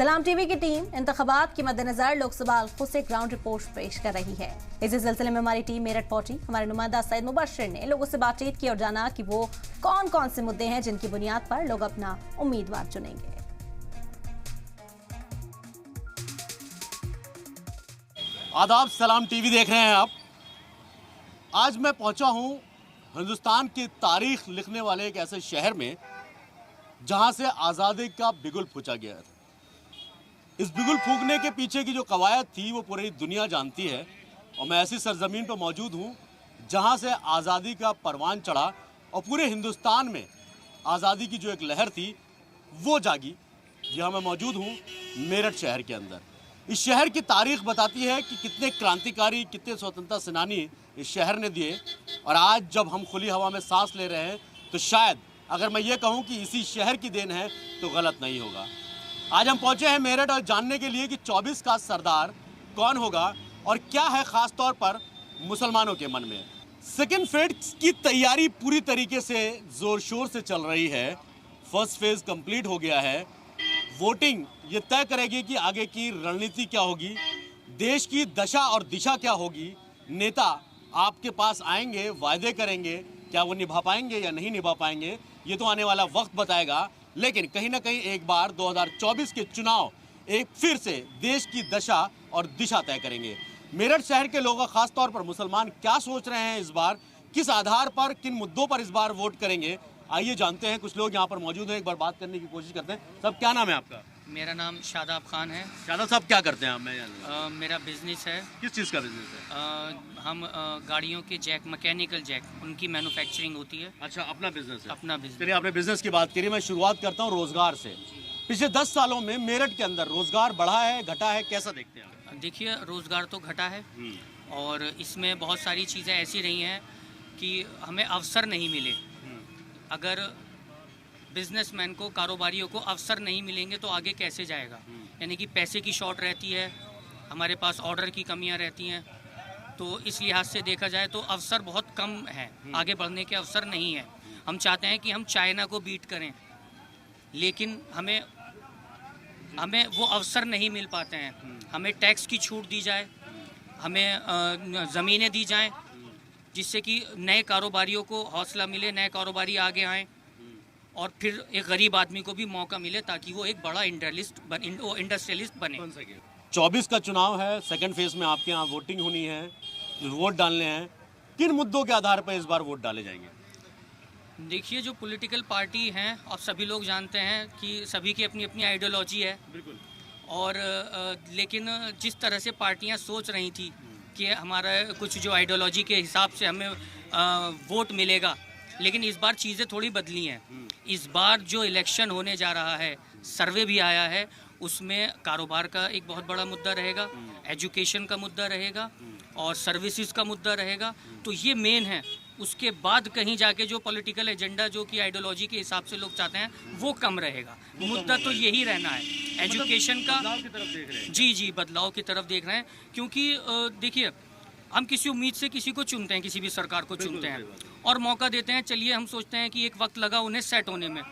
सलाम टीवी की टीम इंतखाबात के मद्देनजर लोकसभा हल्कों से ग्राउंड रिपोर्ट पेश कर रही है। इसी सिलसिले में हमारी टीम मेरठ पहुंची। हमारे नुमाइंदा सैयद मुबशर ने लोगों से बातचीत की और जाना कि वो कौन कौन से मुद्दे हैं जिनकी बुनियाद पर लोग अपना उम्मीदवार चुनेंगे। आदाब, सलाम टीवी देख रहे हैं आप। आज मैं पहुंचा हूं हिंदुस्तान की तारीख लिखने वाले एक ऐसे शहर में जहां से आज़ादी का बिगुल फूंका गया था। इस बिगुल फूंकने के पीछे की जो कवायद थी वो पूरी दुनिया जानती है और मैं ऐसी सरजमीन पर मौजूद हूं जहां से आज़ादी का परवान चढ़ा और पूरे हिंदुस्तान में आज़ादी की जो एक लहर थी वो जागी। जहां मैं मौजूद हूं मेरठ शहर के अंदर। इस शहर की तारीख बताती है कि कितने क्रांतिकारी, कितने स्वतंत्रता सेनानी इस शहर ने दिए और आज जब हम खुली हवा में सांस ले रहे हैं तो शायद अगर मैं ये कहूँ कि इसी शहर की देन है तो गलत नहीं होगा। आज हम पहुँचे हैं मेरठ और जानने के लिए कि 24 का सरदार कौन होगा और क्या है ख़ास तौर पर मुसलमानों के मन में। सेकेंड फेज की तैयारी पूरी तरीके से ज़ोर शोर से चल रही है। फर्स्ट फेज़ कंप्लीट हो गया है। वोटिंग ये तय करेगी कि आगे की रणनीति क्या होगी, देश की दशा और दिशा क्या होगी। नेता आपके पास आएंगे, वायदे करेंगे, क्या वो निभा पाएंगे या नहीं निभा पाएंगे ये तो आने वाला वक्त बताएगा। लेकिन कहीं ना कहीं एक बार 2024 के चुनाव एक फिर से देश की दशा और दिशा तय करेंगे। मेरठ शहर के लोग, खास तौर पर मुसलमान, क्या सोच रहे हैं इस बार, किस आधार पर, किन मुद्दों पर इस बार वोट करेंगे, आइए जानते हैं। कुछ लोग यहाँ पर मौजूद हैं, एक बार बात करने की कोशिश करते हैं। सब क्या नाम है आपका? मेरा नाम शादाब खान है। शादाब साहब क्या करते हैं आप? मेरा बिजनेस है। किस चीज़ का बिजनेस है? हम गाड़ियों के जैक, मैकेनिकल जैक, उनकी मैन्युफैक्चरिंग होती है। अच्छा, अपना बिजनेस है? अपना बिजनेस। चलिए, आपने बिजनेस की बात करी, मैं शुरुआत करता हूँ रोजगार से। पिछले 10 सालों में मेरठ के अंदर रोजगार बढ़ा है, घटा है, कैसा देखते हैं आप? देखिए, रोजगार तो घटा है और इसमें बहुत सारी चीज़ें ऐसी रही हैं कि हमें अवसर नहीं मिले। अगर बिजनेसमैन को, कारोबारियों को अवसर नहीं मिलेंगे तो आगे कैसे जाएगा। यानी कि पैसे की शॉर्ट रहती है, हमारे पास ऑर्डर की कमियां रहती हैं। तो इस लिहाज से देखा जाए तो अवसर बहुत कम है, आगे बढ़ने के अवसर नहीं है। हम चाहते हैं कि हम चाइना को बीट करें, लेकिन हमें वो अवसर नहीं मिल पाते हैं। हमें टैक्स की छूट दी जाए, हमें ज़मीनें दी जाएं, जिससे कि नए कारोबारियों को हौसला मिले, नए कारोबारी आगे आएँ और फिर एक गरीब आदमी को भी मौका मिले ताकि वो एक बड़ा इंडस्ट्रियलिस्ट बने। 24 का चुनाव है, सेकंड फेज में आपके यहाँ वोटिंग होनी है, वोट डालने हैं। किन मुद्दों के आधार पर इस बार वोट डाले जाएंगे? देखिए, जो पॉलिटिकल पार्टी हैं और सभी लोग जानते हैं कि सभी की अपनी अपनी आइडियोलॉजी है। बिल्कुल। और लेकिन जिस तरह से पार्टियां सोच रही थी कि हमारा कुछ जो आइडियोलॉजी के हिसाब से हमें वोट मिलेगा, लेकिन इस बार चीज़ें थोड़ी बदली हैं। इस बार जो इलेक्शन होने जा रहा है, सर्वे भी आया है, उसमें कारोबार का एक बहुत बड़ा मुद्दा रहेगा, एजुकेशन का मुद्दा रहेगा और सर्विसेज का मुद्दा रहेगा। तो ये मेन है। उसके बाद कहीं जाके जो पॉलिटिकल एजेंडा, जो कि आइडियोलॉजी के हिसाब से लोग चाहते हैं, वो कम रहेगा। मुद्दा तो यही रहना है, एजुकेशन का। बदलाव की तरफ देख रहे हैं? जी, बदलाव की तरफ देख रहे हैं। क्योंकि देखिए, हम किसी उम्मीद से किसी को चुनते हैं, किसी भी सरकार को चुनते हैं और मौका देते हैं। चलिए, हम सोचते हैं कि एक वक्त लगा उन्हें सेट होने में।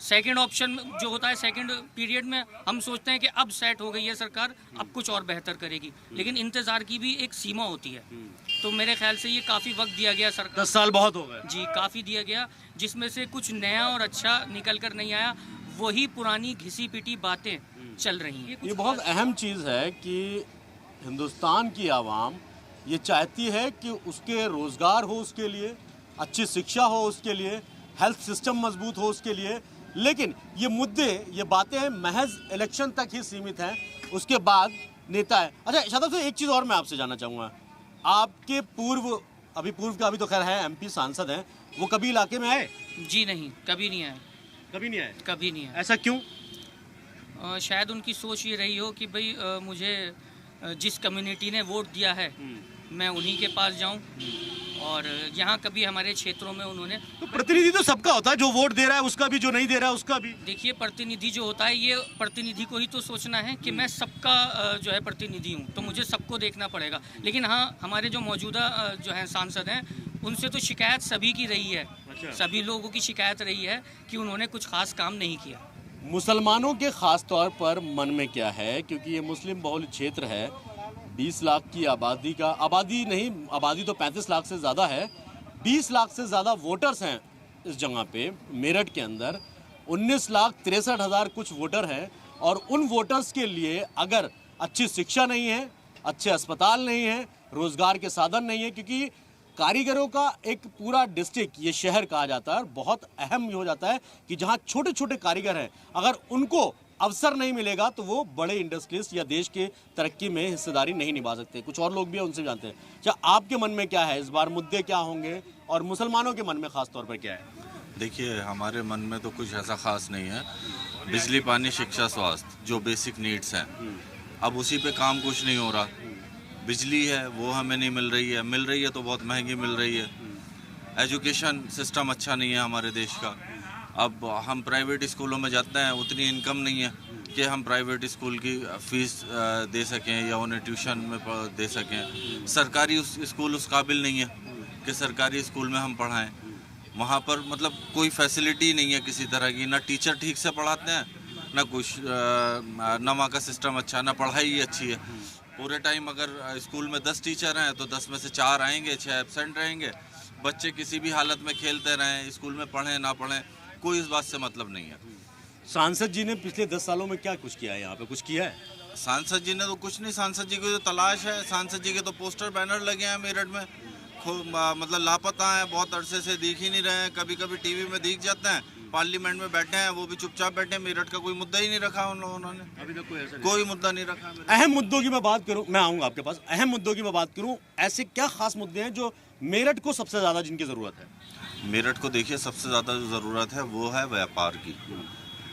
सेकंड ऑप्शन जो होता है, सेकंड पीरियड में हम सोचते हैं कि अब सेट हो गई है सरकार, अब कुछ और बेहतर करेगी। लेकिन इंतज़ार की भी एक सीमा होती है। तो मेरे ख्याल से ये काफ़ी वक्त दिया गया सरकार। 10 साल बहुत हो गए। जी, काफ़ी दिया गया, जिसमें से कुछ नया और अच्छा निकल कर नहीं आया। वही पुरानी घिसी पिटी बातें चल रही हैं। ये बहुत अहम चीज़ है कि हिंदुस्तान की आवाम ये चाहती है कि उसके रोज़गार हो, उसके लिए अच्छी शिक्षा हो, उसके लिए हेल्थ सिस्टम मजबूत हो, उसके लिए। लेकिन ये मुद्दे, ये बातें महज इलेक्शन तक ही सीमित हैं, उसके बाद नेता है। अच्छा शादाब साहब, एक चीज़ और मैं आपसे जानना चाहूँगा। आपके पूर्व का अभी तो खैर है एमपी सांसद हैं, वो कभी इलाके में आए? जी नहीं, कभी नहीं आए। कभी नहीं आए? कभी नहीं आए। ऐसा क्यों? शायद उनकी सोच ये रही हो कि भाई मुझे जिस कम्युनिटी ने वोट दिया है मैं उन्हीं के पास जाऊं। और यहाँ कभी हमारे क्षेत्रों में उन्होंने, तो प्रतिनिधि तो सबका होता है, जो वोट दे रहा है उसका भी, जो नहीं दे रहा है उसका भी। देखिए, प्रतिनिधि जो होता है, ये प्रतिनिधि को ही तो सोचना है कि मैं सबका जो है प्रतिनिधि हूँ, तो मुझे सबको देखना पड़ेगा। लेकिन हाँ, हमारे जो मौजूदा जो है सांसद हैं, उनसे तो शिकायत सभी की रही है। अच्छा। सभी लोगों की शिकायत रही है कि उन्होंने कुछ खास काम नहीं किया। मुसलमानों के ख़ास तौर पर मन में क्या है, क्योंकि ये मुस्लिम बहुल क्षेत्र है। 20 लाख की आबादी का, आबादी तो 35 लाख से ज़्यादा है। 20 लाख से ज़्यादा वोटर्स हैं इस जगह पे। मेरठ के अंदर 19,63,000 कुछ वोटर हैं, और उन वोटर्स के लिए अगर अच्छी शिक्षा नहीं है, अच्छे अस्पताल नहीं है, रोज़गार के साधन नहीं है, क्योंकि कारीगरों का एक पूरा डिस्ट्रिक्ट, ये शहर कहा जाता है, बहुत अहम हो जाता है कि जहाँ छोटे छोटे कारीगर हैं, अगर उनको अवसर नहीं मिलेगा तो वो बड़े इंडस्ट्रीज या देश के तरक्की में हिस्सेदारी नहीं निभा सकते। कुछ और लोग भी हैं, उनसे जानते हैं। क्या आपके मन में क्या है इस बार, मुद्दे क्या होंगे, और मुसलमानों के मन में खास तौर पर क्या है? देखिए, हमारे मन में तो कुछ ऐसा खास नहीं है। बिजली, पानी, शिक्षा, स्वास्थ्य जो बेसिक नीड्स हैं, अब उसी पे काम कुछ नहीं हो रहा। बिजली है वो हमें नहीं मिल रही है तो बहुत महंगी मिल रही है। एजुकेशन सिस्टम अच्छा नहीं है हमारे देश का। अब हम प्राइवेट स्कूलों में जाते हैं, उतनी इनकम नहीं है कि हम प्राइवेट स्कूल की फ़ीस दे सकें या उन्हें ट्यूशन में दे सकें। सरकारी स्कूल उस काबिल नहीं है कि सरकारी स्कूल में हम पढ़ाएं। वहाँ पर मतलब कोई फैसिलिटी नहीं है किसी तरह की, ना टीचर ठीक से पढ़ाते हैं, ना कुछ, ना वहाँ का सिस्टम अच्छा, ना पढ़ाई अच्छी है। पूरे टाइम अगर स्कूल में 10 टीचर हैं तो 10 में से 4 आएंगे, 6 एब्सेंट रहेंगे। बच्चे किसी भी हालत में खेलते रहें, स्कूल में पढ़ें ना पढ़ें, कोई इस बात से मतलब नहीं है। सांसद जी ने पिछले 10 सालों में क्या कुछ किया है? यहाँ पे कुछ किया है? सांसद जी ने तो कुछ नहीं। सांसद जी की जो तलाश है, सांसद जी के तो पोस्टर बैनर लगे हैं मेरठ में, मतलब लापता हैं, बहुत अरसे से दिख ही नहीं रहे हैं। कभी कभी टीवी में दिख जाते हैं, पार्लियामेंट में बैठे हैं, वो भी चुपचाप बैठे हैं। मेरठ का कोई मुद्दा ही नहीं रखा उन्होंने, अभी तक कोई मुद्दा नहीं रखा। अहम मुद्दों की मैं बात करूं, मैं आऊंगा आपके पास। अहम मुद्दों की मैं बात करूं, ऐसे क्या खास मुद्दे हैं जो मेरठ को सबसे ज़्यादा जिनकी ज़रूरत है? मेरठ को देखिए, सबसे ज़्यादा जो ज़रूरत है वो है व्यापार की,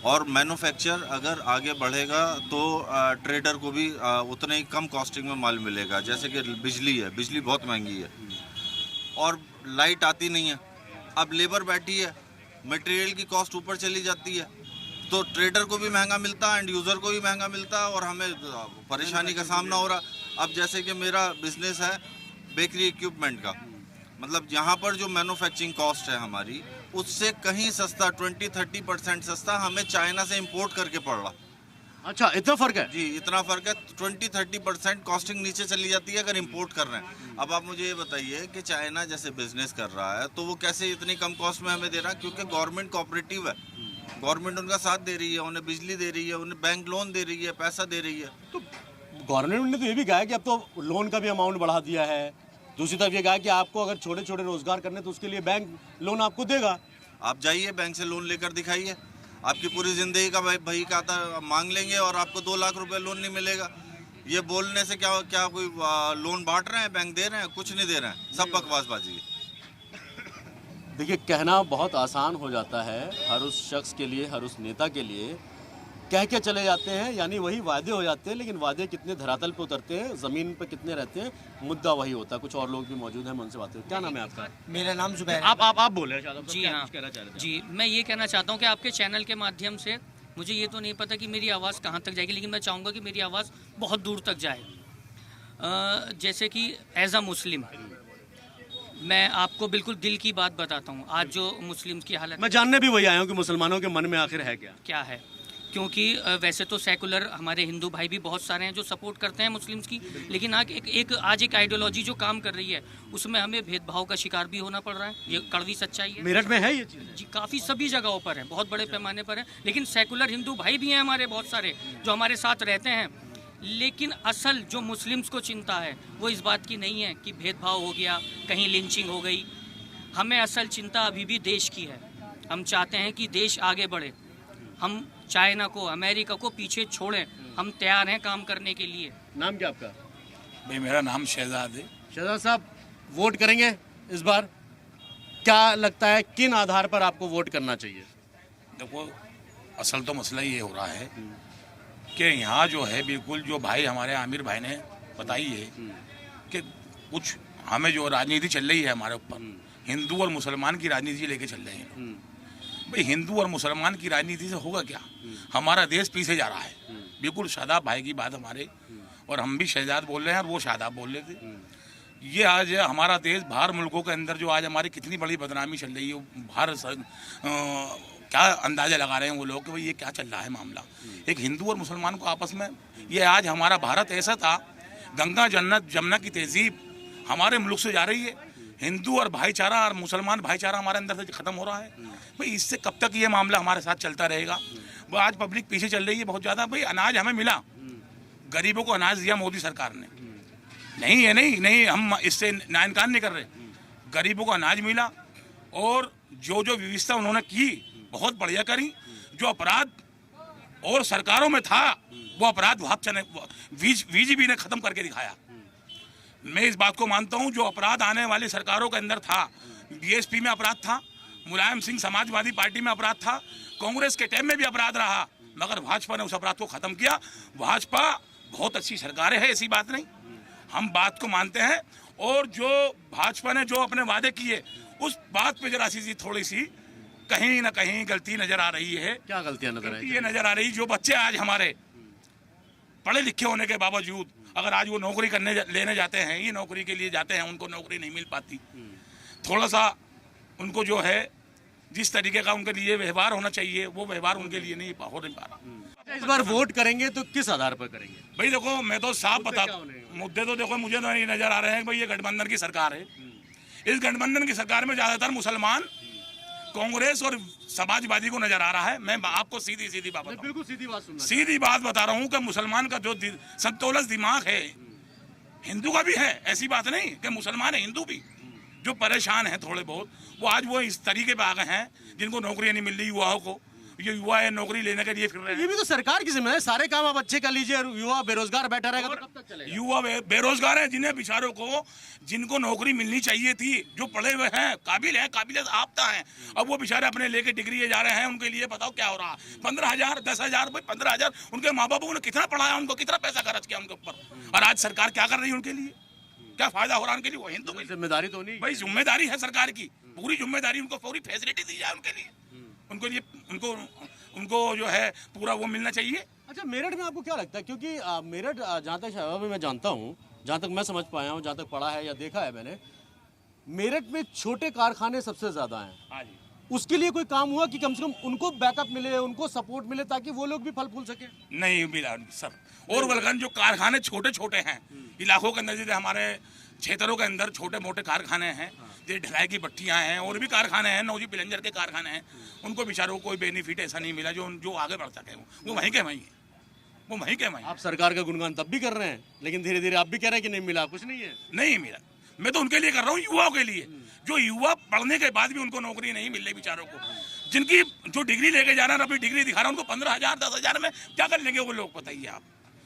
और मैन्युफैक्चर अगर आगे बढ़ेगा तो ट्रेडर को भी उतने ही कम कॉस्टिंग में माल मिलेगा। जैसे कि बिजली है, बिजली बहुत महंगी है और लाइट आती नहीं है। अब लेबर बैठी है, मटेरियल की कॉस्ट ऊपर चली जाती है, तो ट्रेडर को भी महंगा मिलता है, एंड यूज़र को भी महंगा मिलता है, और हमें परेशानी का सामना हो रहा। अब जैसे कि मेरा बिजनेस है बेकरी इक्विपमेंट का, मतलब यहाँ पर जो मैन्युफैक्चरिंग कॉस्ट है हमारी, उससे कहीं सस्ता 20-30% सस्ता हमें चाइना से इंपोर्ट करके पड़ रहा। अच्छा, इतना फ़र्क है? जी, इतना फ़र्क है। 20-30% कॉस्टिंग नीचे चली जाती है अगर इंपोर्ट कर रहे हैं। अब आप मुझे ये बताइए कि चाइना जैसे बिजनेस कर रहा है तो वो कैसे इतनी कम कॉस्ट में हमें दे रहा है? क्योंकि गवर्नमेंट कोऑपरेटिव है, गवर्नमेंट उनका साथ दे रही है, उन्हें बिजली दे रही है, उन्हें बैंक लोन दे रही है, पैसा दे रही है। तो गवर्नमेंट ने तो ये भी कहा है कि अब तो लोन का भी अमाउंट बढ़ा दिया है। दूसरी तरफ ये कहा कि आपको अगर छोटे छोटे रोजगार करने तो उसके लिए बैंक लोन आपको देगा। आप जाइए बैंक से लोन लेकर दिखाइए, आपकी पूरी ज़िंदगी का भाई खाता मांग लेंगे और आपको 2 लाख रुपए लोन नहीं मिलेगा। ये बोलने से क्या कोई लोन बांट रहे हैं, बैंक दे रहे हैं? कुछ नहीं दे रहे हैं, सब बकवासबाजी है। देखिए, कहना बहुत आसान हो जाता है हर उस शख्स के लिए, हर उस नेता के लिए, कह के चले जाते हैं, यानी वही वादे हो जाते हैं, लेकिन वादे कितने धरातल पे उतरते हैं, ज़मीन पे कितने रहते हैं, मुद्दा वही होता है। कुछ और लोग भी मौजूद हैं, मैं उनसे बात करूँ। क्या नाम है आपका? मेरा नाम जुबैर। आप बोले जी हाँ जी, मैं ये कहना चाहता हूँ कि आपके चैनल के माध्यम से, मुझे ये तो नहीं पता कि मेरी आवाज़ कहाँ तक जाएगी, लेकिन मैं चाहूँगा कि मेरी आवाज़ बहुत दूर तक जाए। जैसे कि एज अ मुस्लिम मैं आपको बिल्कुल दिल की बात बताता हूँ। आज जो मुस्लिम की हालत, मैं जानने भी वही आया हूँ कि मुसलमानों के मन में आखिर है क्या है, क्योंकि वैसे तो सेकुलर हमारे हिंदू भाई भी बहुत सारे हैं जो सपोर्ट करते हैं मुस्लिम्स की, लेकिन आज एक आइडियोलॉजी जो काम कर रही है उसमें हमें भेदभाव का शिकार भी होना पड़ रहा है। ये कड़वी सच्चाई है। मेरठ में है ये चीज़? जी, काफ़ी सभी जगहों पर है, बहुत बड़े पैमाने पर है। लेकिन सेकुलर हिंदू भाई भी हैं हमारे बहुत सारे जो हमारे साथ रहते हैं, लेकिन असल जो मुस्लिम्स को चिंता है वो इस बात की नहीं है कि भेदभाव हो गया, कहीं लिंचिंग हो गई। हमें असल चिंता अभी भी देश की है। हम चाहते हैं कि देश आगे बढ़े, हम चाइना को, अमेरिका को पीछे छोड़ें, हम तैयार हैं काम करने के लिए। नाम क्या आपका? भाई मेरा नाम शहजाद है। शहजाद साहब, वोट करेंगे इस बार? क्या लगता है किन आधार पर आपको वोट करना चाहिए? देखो, असल तो मसला ये हो रहा है कि यहाँ जो है, बिल्कुल जो भाई हमारे आमिर भाई ने बताई है कि कुछ हमें जो राजनीति चल रही है हमारे ऊपर, हिंदू और मुसलमान की राजनीति लेके चल रहे हैं। भाई हिंदू और मुसलमान की राजनीति से होगा क्या? हमारा देश पीछे जा रहा है। बिल्कुल शादाब भाई की बात हमारे, और हम भी शहजाद बोल रहे हैं और वो शादाब बोल रहे थे। ये आज हमारा देश बाहर मुल्कों के अंदर जो आज हमारी कितनी बड़ी बदनामी चल रही है, बाहर क्या अंदाजा लगा रहे हैं वो लोग कि भाई ये क्या चल रहा है मामला। एक हिंदू और मुसलमान को आपस में, ये आज हमारा भारत ऐसा था, गंगा जमुना की तहजीब हमारे मुल्क से जा रही है, हिंदू और भाईचारा और मुसलमान भाईचारा हमारे अंदर से खत्म हो रहा है। भाई इससे कब तक ये मामला हमारे साथ चलता रहेगा। वो आज पब्लिक पीछे चल रही है बहुत ज़्यादा। भाई अनाज हमें मिला, गरीबों को अनाज दिया मोदी सरकार ने, नहीं है नहीं हम इससे ना इनकार नहीं कर रहे, गरीबों को अनाज मिला और जो जो व्यवस्था उन्होंने की बहुत बढ़िया करी। जो अपराध और सरकारों में था वो अपराध बीजेपी ने खत्म करके दिखाया। मैं इस बात को मानता हूं, जो अपराध आने वाली सरकारों के अंदर था, बीएसपी में अपराध था, मुलायम सिंह समाजवादी पार्टी में अपराध था, कांग्रेस के टाइम में भी अपराध रहा, मगर भाजपा ने उस अपराध को खत्म किया। भाजपा बहुत अच्छी सरकार है, ऐसी बात नहीं, हम बात को मानते हैं। और जो भाजपा ने जो अपने वादे किए उस बात पे जरा सी थोड़ी सी कहीं ना कहीं गलती नजर आ रही है। क्या गलतियां नजर आई? ये नजर आ रही, जो बच्चे आज हमारे पढ़े लिखे होने के बावजूद अगर आज वो नौकरी लेने जाते हैं, ये नौकरी के लिए जाते हैं, उनको नौकरी नहीं मिल पाती। थोड़ा सा उनको जो है जिस तरीके का उनके लिए व्यवहार होना चाहिए वो व्यवहार उनके लिए नहीं हो पा रहा। इस बार वोट करेंगे तो किस आधार पर करेंगे? भाई देखो, मैं तो साफ बता, मुद्दे तो देखो मुझे तो नहीं नजर आ रहे हैं। भाई ये गठबंधन की सरकार है, इस गठबंधन की सरकार में ज्यादातर मुसलमान, कांग्रेस और समाजवादी को नजर आ रहा है। मैं आपको सीधी बात बताऊं, बिल्कुल सीधी बात सुनना, सीधी बात बता रहा हूँ कि मुसलमान का जो संतोलस दिमाग है हिंदू का भी है, ऐसी बात नहीं कि मुसलमान है, हिंदू भी जो परेशान है थोड़े बहुत, वो आज वो इस तरीके पे आ गए हैं जिनको नौकरियां नहीं मिल रही, युवाओं को, ये युवा है नौकरी लेने के लिए फिर रहे हैं। ये भी तो सरकार की जिम्मेदारी है, सारे काम आप अच्छे कर लीजिए, युवा बेरोजगार बैठा रहेगा तो कब तक चलेगा? युवा बेरोजगार है, जिन्हें बेचारों को जिनको नौकरी मिलनी चाहिए थी, जो पढ़े हुए हैं, काबिलियत आपता है, अब वो बेचारे अपने लेके डिग्री जा रहे हैं, उनके लिए बताओ क्या हो रहा है। 15,000 10,000 भाई 15,000 उनके माँ बापों ने कितना पढ़ाया, उनको कितना पैसा खर्च किया उनके ऊपर, और आज सरकार क्या कर रही है उनके लिए, क्या फायदा हो रहा है उनके लिए? वो हिंदू की जिम्मेदारी तो नहीं भाई, जिम्मेदारी है सरकार की, पूरी जिम्मेदारी, उनको पूरी फैसिलिटी दी जाए उनके लिए, उनके लिए उनको जो है पूरा वो मिलना चाहिए। अच्छा, मेरठ में आपको क्या लगता है? क्योंकि मेरठ जहाँ तक शहर में मैं जानता हूँ, जहाँ तक मैं समझ पाया हूँ, जहाँ तक पढ़ा है या देखा है मैंने, मेरठ में छोटे कारखाने सबसे ज्यादा हैं। हाँ जी। उसके लिए कोई काम हुआ कि कम से कम उनको बैकअप मिले, उनको सपोर्ट मिले, ताकि वो लोग भी फल फूल सके? नहीं मिला सर, और बल्कि जो कारखाने छोटे छोटे हैं इलाकों के अंदर, जैसे हमारे क्षेत्रों के अंदर छोटे मोटे कारखाने हैं, जैसे ढलाई की भट्टियां हैं, और भी कारखाने हैं, नौजी प्लेंजर के कारखाने हैं, उनको बेचारों को कोई बेनिफिट ऐसा नहीं मिला जो आगे बढ़ सके। वो वहीं के वहीं है, वो वहीं के वहीं। आप सरकार का गुणगान तब भी कर रहे हैं, लेकिन धीरे धीरे आप भी कह रहे हैं कि नहीं मिला, कुछ नहीं है। नहीं मिला, मैं तो उनके लिए कर रहा हूँ, युवाओं के लिए, जो युवा पढ़ने के बाद भी उनको नौकरी नहीं मिल रही बेचारों को, जिनकी जो डिग्री लेके जा रहा है, अपनी डिग्री दिखा रहा है, उनको 15,000 10,000 में क्या कर लेंगे वो लोग, बताइए आप।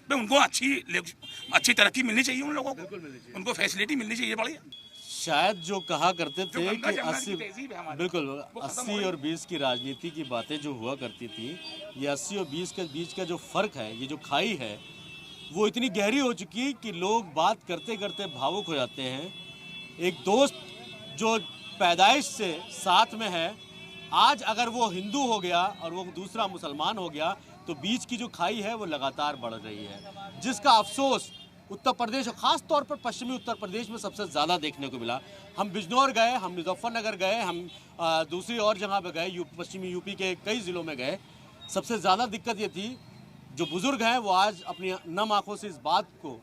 भाई उनको अच्छी तरक्की मिलनी चाहिए, उन लोगों को उनको फैसिलिटी मिलनी चाहिए बढ़िया। शायद जो कहा करते थे कि 80 बिल्कुल वो खत्म 80 हो और 20 की राजनीति की बातें जो हुआ करती थी, ये 80 और 20 के बीच का जो फर्क है, ये जो खाई है, वो इतनी गहरी हो चुकी कि लोग बात करते करते भावुक हो जाते हैं। एक दोस्त जो पैदाइश से साथ में है, आज अगर वो हिंदू हो गया और वो दूसरा मुसलमान हो गया, तो बीच की जो खाई है वो लगातार बढ़ रही है, जिसका अफसोस उत्तर प्रदेश और ख़ास तौर पर पश्चिमी उत्तर प्रदेश में सबसे ज़्यादा देखने को मिला। हम बिजनौर गए, हम मुजफ्फरनगर गए, हम दूसरी और जगह पे गए, पश्चिमी यूपी के कई ज़िलों में गए। सबसे ज़्यादा दिक्कत ये थी, जो बुज़ुर्ग हैं वो आज अपनी नम आँखों से इस बात को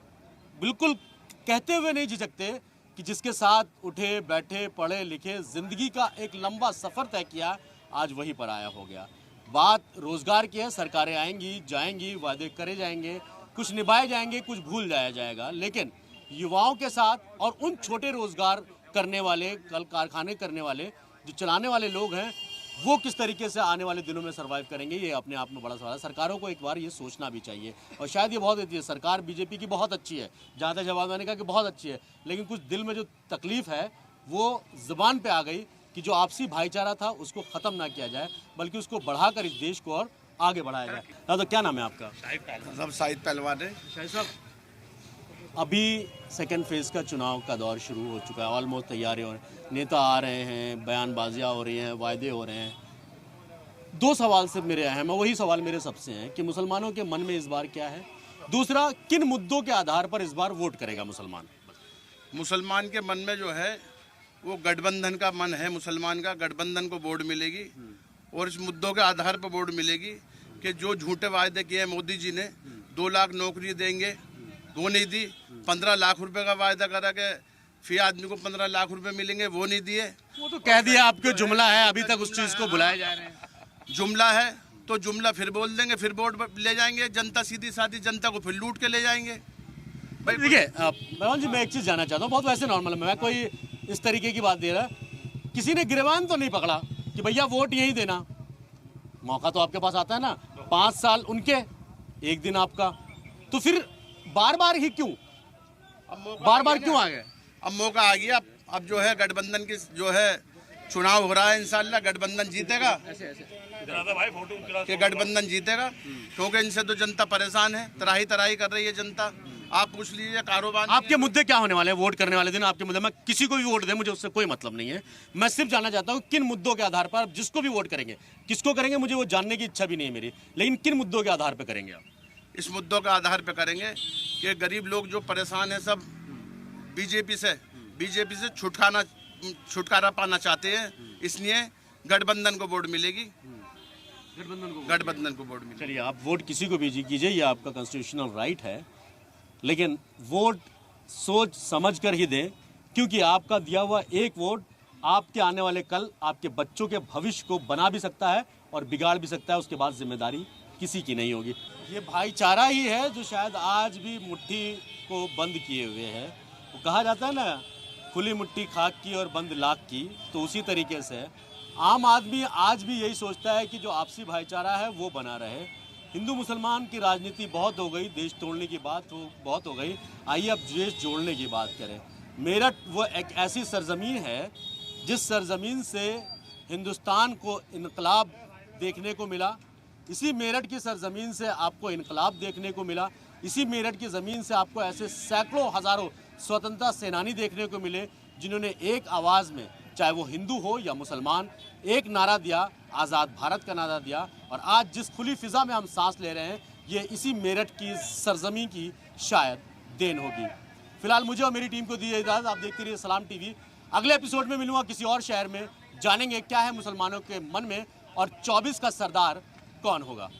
बिल्कुल कहते हुए नहीं झिझकते कि जिसके साथ उठे बैठे पढ़े लिखे ज़िंदगी का एक लंबा सफ़र तय किया, आज वहीं पर आया हो गया। बात रोज़गार की है, सरकारें आएंगी जाएंगी, वादे करे जाएंगे, कुछ निभाए जाएंगे, कुछ भूल जाया जाएगा, लेकिन युवाओं के साथ और उन छोटे रोज़गार करने वाले, कल कारखाने करने वाले, जो चलाने वाले लोग हैं, वो किस तरीके से आने वाले दिनों में सर्वाइव करेंगे, ये अपने आप में बड़ा सवाल है। सरकारों को एक बार ये सोचना भी चाहिए, और शायद ये बहुत अच्छी है सरकार, बीजेपी की बहुत अच्छी है, जहाँ तक जवाब मैंने कहा कि बहुत अच्छी है, लेकिन कुछ दिल में जो तकलीफ़ है वो ज़ुबान पे आ गई कि जो आपसी भाईचारा था उसको ख़त्म ना किया जाए, बल्कि उसको बढ़ाकर इस देश को और आगे बढ़ाया जाए। तो क्या नाम है आपका? शाहिद पहलवान है। शाहिद साहब, अभी सेकंड फेज़ का चुनाव का दौर शुरू हो चुका है, ऑलमोस्ट तैयारी हो रही है, नेता आ रहे हैं, बयानबाजियाँ हो रही हैं, वायदे हो रहे हैं। दो सवाल सिर्फ मेरे हैं, मैं वही सवाल मेरे सबसे हैं कि मुसलमानों के मन में इस बार क्या है, दूसरा किन मुद्दों के आधार पर इस बार वोट करेगा मुसलमान? मुसलमान के मन में जो है वो गठबंधन का मन है, मुसलमान का गठबंधन को वोट मिलेगी, और इस मुद्दों के आधार पर वोट मिलेगी कि जो झूठे वायदे किए हैं मोदी जी ने, 2 लाख नौकरी देंगे वो नहीं दी, 15 लाख रुपए का वायदा करा के फी आदमी को 15 लाख रुपए मिलेंगे वो नहीं दिए। वो तो कह दिया, आपके जुमला है, अभी तक उस चीज को बुलाए जा रहे हैं। जुमला है तो जुमला फिर बोल देंगे, फिर वोट ले जाएंगे, जनता सीधी साधी जनता को फिर लूट के ले जाएंगे। भाई देखिए मेहमान जी, मैं एक चीज जानना चाहता हूँ, बहुत वैसे नॉर्मल, मैं कोई इस तरीके की बात दे रहा, किसी ने गिरबान तो नहीं पकड़ा कि भैया वोट यही देना, मौका तो आपके पास आता है ना, 5 साल उनके 1 दिन आपका, तो फिर बार बार ही क्यों, बार बार क्यों आ गए? अब मौका आ गया। अब जो है गठबंधन की जो है चुनाव हो रहा है, इंशाल्लाह गठबंधन जीतेगा, कि गठबंधन जीतेगा, क्योंकि इनसे तो जनता परेशान है, तराही तराही कर रही है जनता। आप पूछ लीजिए कारोबार। आपके मुद्दे क्या होने वाले हैं वोट करने वाले दिन? आपके मुद्दे, मैं किसी को भी वोट दे, मुझे उससे कोई मतलब नहीं है, मैं सिर्फ जानना चाहता हूँ किन मुद्दों के आधार पर आप जिसको भी वोट करेंगे, किसको करेंगे मुझे वो जानने की इच्छा भी नहीं है मेरी, लेकिन किन मुद्दों के आधार पर करेंगे आप? इस मुद्दों के आधार पर करेंगे कि गरीब लोग जो परेशान है सब बीजेपी से छुटकारा पाना चाहते हैं, इसलिए गठबंधन को वोट मिलेगी, गठबंधन को वोट मिलेगी। चलिए, आप वोट किसी को भी कीजिए, ये आपका कॉन्स्टिट्यूशनल राइट है, लेकिन वोट सोच समझ कर ही दें, क्योंकि आपका दिया हुआ एक वोट आपके आने वाले कल आपके बच्चों के भविष्य को बना भी सकता है और बिगाड़ भी सकता है, उसके बाद जिम्मेदारी किसी की नहीं होगी। ये भाईचारा ही है जो शायद आज भी मुट्ठी को बंद किए हुए है। वो कहा जाता है ना, खुली मुट्ठी खाक की और बंद लाख की, तो उसी तरीके से आम आदमी आज भी यही सोचता है कि जो आपसी भाईचारा है वो बना रहे। हिंदू मुसलमान की राजनीति बहुत हो गई, देश तोड़ने की बात बहुत हो गई, आइए अब देश जोड़ने की बात करें। मेरठ वो एक ऐसी सरजमीन है जिस सरजमीन से हिंदुस्तान को इनकलाब देखने को मिला, इसी मेरठ की सरजमीन से आपको इनकलाब देखने को मिला, इसी मेरठ की ज़मीन से आपको ऐसे सैकड़ों हज़ारों स्वतंत्रता सेनानी देखने को मिले जिन्होंने एक आवाज़ में, चाहे वो हिंदू हो या मुसलमान, एक नारा दिया, आज़ाद भारत का नारा दिया। और आज जिस खुली फिज़ा में हम सांस ले रहे हैं, ये इसी मेरठ की सरजमीन की शायद देन होगी। फिलहाल मुझे और मेरी टीम को दी इजाज़त। आप देखते रहिए सलाम टीवी। अगले एपिसोड में मिलूंगा किसी और शहर में, जानेंगे क्या है मुसलमानों के मन में और 24 का सरदार कौन होगा।